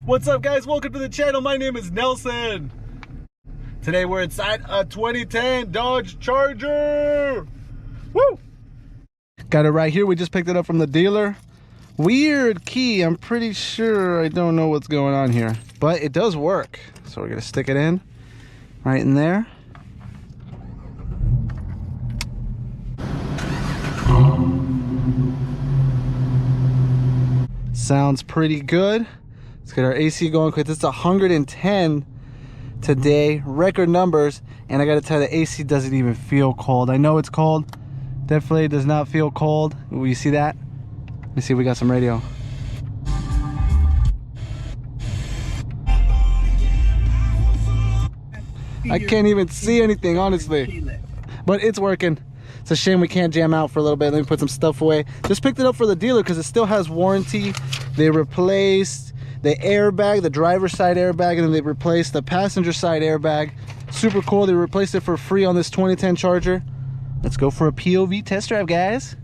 What's up, guys? Welcome to the channel. My name is Nelson. Today we're inside a 2010 Dodge Charger. Woo! Got it right here. We just picked it up from the dealer. Weird key. I'm pretty sure I don't know what's going on here, but it does work. So we're gonna stick it in right in there. Sounds pretty good. Let's get our AC going quick. It's 110 today, record numbers, and I gotta tell you, the AC doesn't even feel cold. I know it's cold, definitely does not feel cold. Will you see that? Let me see if we got some radio. I can't even see anything, honestly, but it's working. It's a shame we can't jam out for a little bit. Let me put some stuff away. Just picked it up for the dealer because it still has warranty. They replaced the airbag, the driver's side airbag, and then they replaced the passenger side airbag. Super cool. They replaced it for free on this 2010 Charger. Let's go for a POV test drive, guys.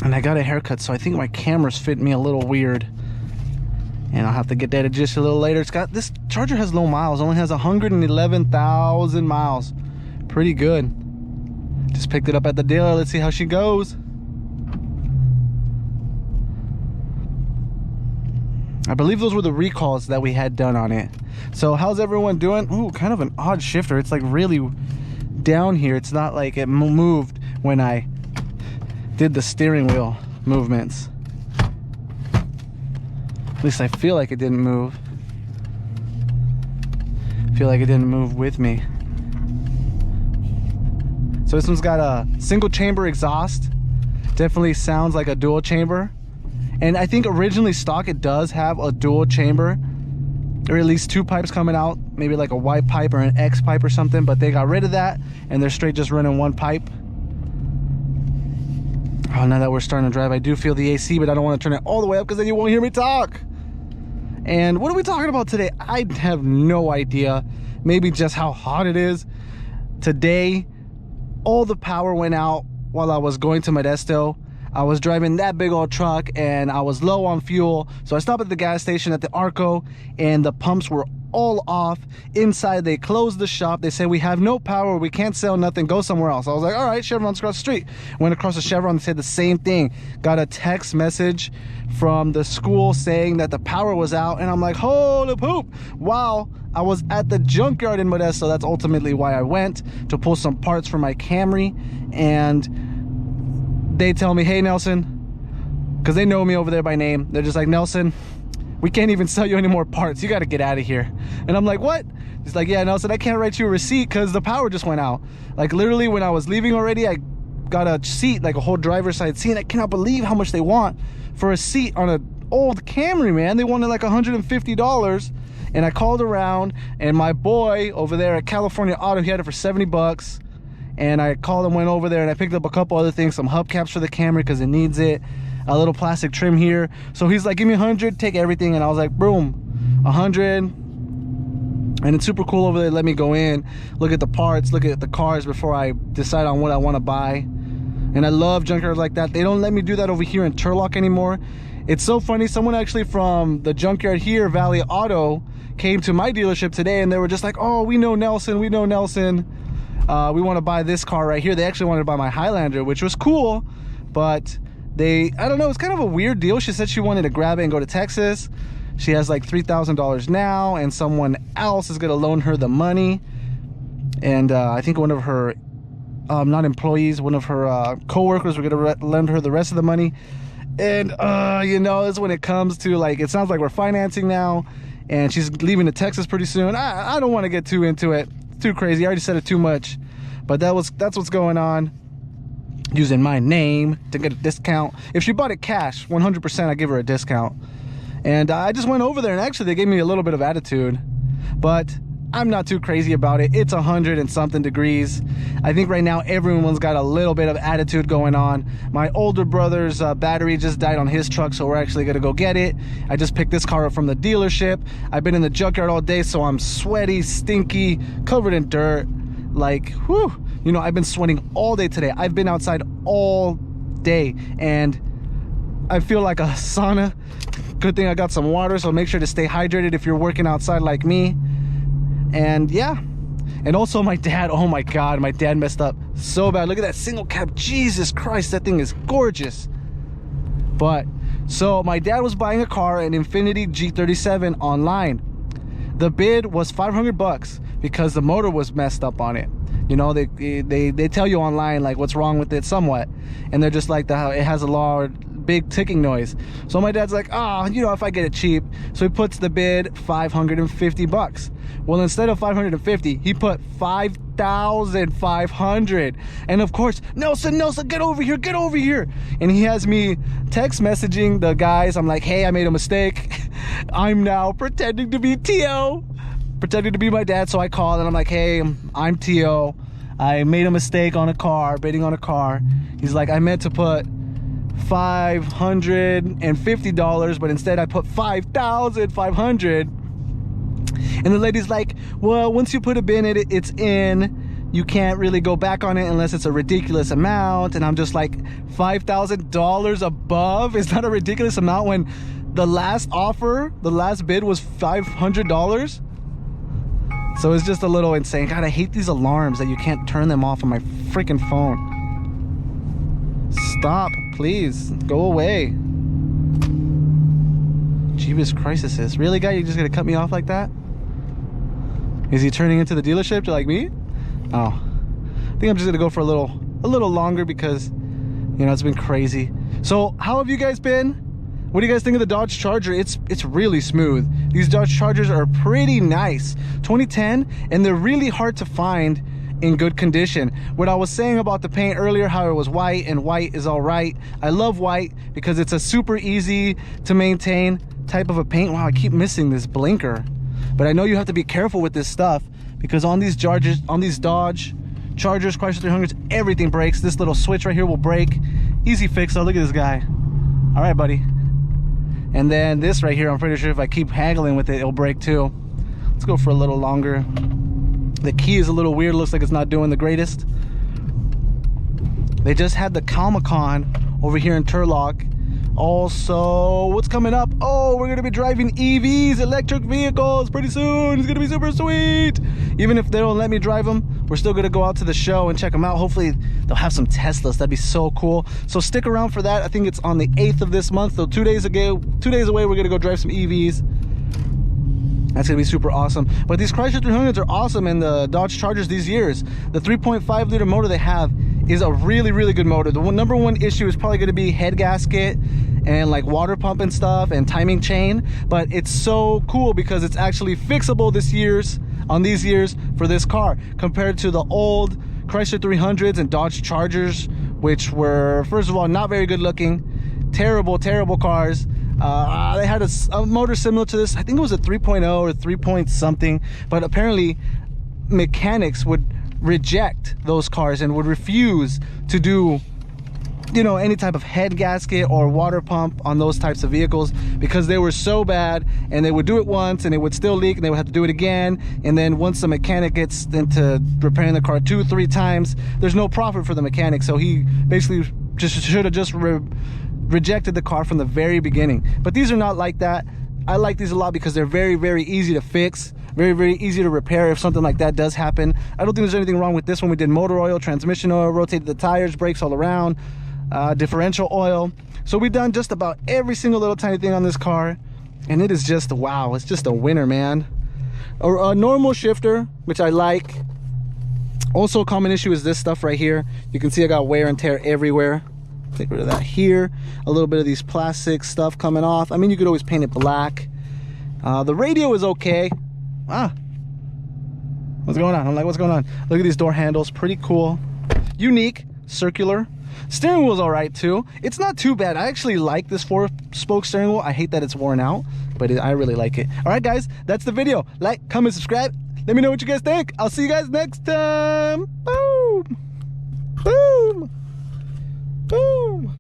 And I got a haircut, so I think my camera's fitting me a little weird. And I'll have to get that adjusted a little later. It's got, this Charger has low miles, only has 111,000 miles. Pretty good. Just picked it up at the dealer. Let's see how she goes. I believe those were the recalls that we had done on it. So how's everyone doing? Ooh, kind of an odd shifter. It's like really down here. It's not like it moved when I did the steering wheel movements. At least I feel like it didn't move. I feel like it didn't move with me. So this one's got a single chamber exhaust. Definitely sounds like a dual chamber. And I think originally stock it does have a dual chamber, or at least two pipes coming out, maybe like a Y pipe or an X pipe or something, but they got rid of that and they're straight just running one pipe. Oh, now that we're starting to drive, I do feel the AC, but I don't want to turn it all the way up because then you won't hear me talk. And what are we talking about today? I have no idea. Maybe just how hot it is. Today, all the power went out while I was going to Modesto. I was driving that big old truck and I was low on fuel. So I stopped at the gas station at the Arco and the pumps were all off. Inside, they closed the shop. They said, we have no power, we can't sell nothing, go somewhere else. I was like, all right, Chevron's across the street. Went across the Chevron, they said the same thing. Got a text message from the school saying that the power was out, and I'm like, holy poop. Wow, I was at the junkyard in Modesto. That's ultimately why I went, to pull some parts for my Camry. And they tell me, hey Nelson, because they know me over there by name, they're just like, Nelson, we can't even sell you any more parts, you got to get out of here. And I'm like, what? He's like, yeah, Nelson, I can't write you a receipt because the power just went out. Like literally when I was leaving already, I got a seat, like a whole driver's side seat. I cannot believe how much they want for a seat on an old Camry, man. They wanted like $150. And I called around, and my boy over there at California Auto, he had it for 70 bucks. And I called and went over there, and I picked up a couple other things, some hubcaps for the Camry because it needs it, a little plastic trim here. So he's like, give me 100, take everything. And I was like, boom, 100. And it's super cool over there. Let me go in, look at the parts, look at the cars before I decide on what I want to buy. And I love junkyards like that. They don't let me do that over here in Turlock anymore. It's so funny, someone actually from the junkyard here, Valley Auto, came to my dealership today, and they were just like, oh, we know Nelson, we know Nelson. We want to buy this car right here. They actually wanted to buy my Highlander, which was cool, but I don't know, it's kind of a weird deal. She said she wanted to grab it and go to Texas. She has like $3,000 now, and someone else is going to loan her the money. And I think one of her, not employees, one of her co-workers were going to lend her the rest of the money. And, you know, it's when it comes to, like, it sounds like we're financing now, and she's leaving to Texas pretty soon. I don't want to get too into it. It's too crazy. I already said it too much. But that's what's going on. Using my name to get a discount. If she bought it cash, 100% I give her a discount. And I just went over there, and actually they gave me a little bit of attitude. But I'm not too crazy about it. It's 100 and something degrees. I think right now everyone's got a little bit of attitude going on. My older brother's battery just died on his truck, so we're actually gonna go get it. I just picked this car up from the dealership. I've been in the junkyard all day, so I'm sweaty, stinky, covered in dirt. Like, whew, you know, I've been sweating all day today. I've been outside all day, and I feel like a sauna. Good thing I got some water, so make sure to stay hydrated if you're working outside like me. And yeah, and also my dad, oh my god, my dad messed up so bad. Look at that single cab, Jesus Christ, that thing is gorgeous. But so my dad was buying a car, an Infiniti G37 online. The bid was 500 bucks because the motor was messed up on it. You know, they tell you online like what's wrong with it somewhat, and they're just like it has a large big ticking noise. So my dad's like, oh, you know, if I get it cheap, so he puts the bid 550 bucks. Well, instead of 550, he put 5,500. And of course, Nelson, get over here, get over here. And he has me text messaging the guys. I'm like, hey, I made a mistake. I'm now pretending to be T.O., pretending to be my dad. So I called and I'm like, hey, I'm T.O. I made a mistake on a car, bidding on a car. He's like, I meant to put $550, but instead I put 5,500. And the lady's like, well, once you put a bid in it, it's in. You can't really go back on it unless it's a ridiculous amount. And I'm just like, $5,000 above is not a ridiculous amount when the last offer, the last bid was $500. So it's just a little insane. God, I hate these alarms that you can't turn them off on my freaking phone. Stop, please. Go away. Jeebus Crisis. Really, guy? You're just gonna cut me off like that? Is he turning into the dealership like me? Oh, I think I'm just gonna go for a little longer because, you know, it's been crazy. So how have you guys been? What do you guys think of the Dodge Charger? It's really smooth. These Dodge Chargers are pretty nice. 2010, and they're really hard to find in good condition. What I was saying about the paint earlier, how it was white, and white is all right. I love white because it's a super easy to maintain type of a paint. Wow, I keep missing this blinker. But I know you have to be careful with this stuff because on these Chargers, on these Dodge Chargers, Chrysler 300s, everything breaks. This little switch right here will break. Easy fix though. Look at this guy. All right, buddy. And then this right here, I'm pretty sure if I keep haggling with it, it'll break too. Let's go for a little longer. The key is a little weird. Looks like it's not doing the greatest. They just had the Comic-Con over here in Turlock. Also, what's coming up? Oh, we're gonna be driving EVs, electric vehicles, pretty soon. It's gonna be super sweet. Even if they don't let me drive them, we're still gonna go out to the show and check them out. Hopefully they'll have some Teslas. That'd be so cool. So stick around for that. I think it's on the 8th of this month, so 2 days away, we're gonna go drive some EVs. That's gonna be super awesome. But these Chrysler 300s are awesome, and the Dodge Chargers these years, the 3.5 liter motor they have is a really good motor. The number one issue is probably gonna be head gasket and like water pump and stuff and timing chain, but it's so cool because it's actually fixable this year's on these years for this car compared to the old Chrysler 300s and Dodge Chargers, which were, first of all, not very good looking, terrible cars. They had a motor similar to this. I think it was a 3.0 or 3 point something, but apparently mechanics would reject those cars and would refuse to do, you know, any type of head gasket or water pump on those types of vehicles because they were so bad, and they would do it once and it would still leak and they would have to do it again, and then once the mechanic gets into repairing the car 2-3 times, there's no profit for the mechanic. So he basically just should have just rejected the car from the very beginning. But these are not like that. I like these a lot because they're very easy to fix, very easy to repair if something like that does happen. I don't think there's anything wrong with this one. We did motor oil, transmission oil, rotated the tires, brakes all around, differential oil. So we've done just about every single little tiny thing on this car, and it is just, wow, it's just a winner, man. A normal shifter, which I like. Also a common issue is this stuff right here. You can see I got wear and tear everywhere. Take rid of that here. A little bit of these plastic stuff coming off. I mean, you could always paint it black. The radio is okay. What's going on? I'm like, what's going on? Look at these door handles, pretty cool. Unique, circular. Steering wheel's all right too. It's not too bad. I actually like this 4-spoke steering wheel. I hate that it's worn out, but I really like it. All right, guys, that's the video. Like, comment, subscribe. Let me know what you guys think. I'll see you guys next time. Boom. Boom. Boom.